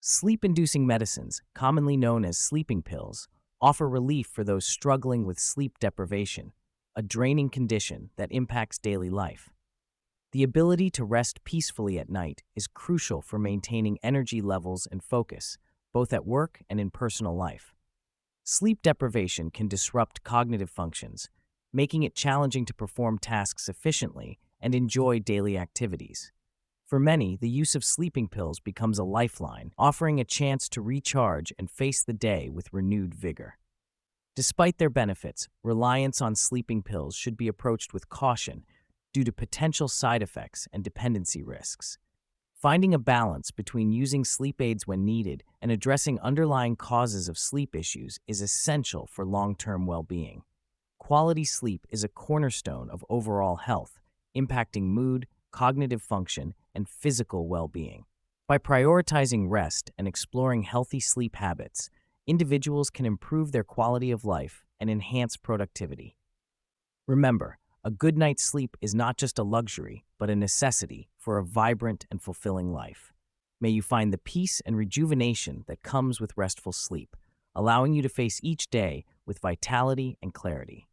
Sleep-inducing medicines, commonly known as sleeping pills, offer relief for those struggling with sleep deprivation, a draining condition that impacts daily life. The ability to rest peacefully at night is crucial for maintaining energy levels and focus, both at work and in personal life. Sleep deprivation can disrupt cognitive functions, making it challenging to perform tasks efficiently and enjoy daily activities. For many, the use of sleeping pills becomes a lifeline, offering a chance to recharge and face the day with renewed vigor. Despite their benefits, reliance on sleeping pills should be approached with caution due to potential side effects and dependency risks. Finding a balance between using sleep aids when needed and addressing underlying causes of sleep issues is essential for long-term well-being. Quality sleep is a cornerstone of overall health, impacting mood, cognitive function, and physical well-being. By prioritizing rest and exploring healthy sleep habits, individuals can improve their quality of life and enhance productivity. Remember, a good night's sleep is not just a luxury, but a necessity for a vibrant and fulfilling life. May you find the peace and rejuvenation that comes with restful sleep, allowing you to face each day with vitality and clarity.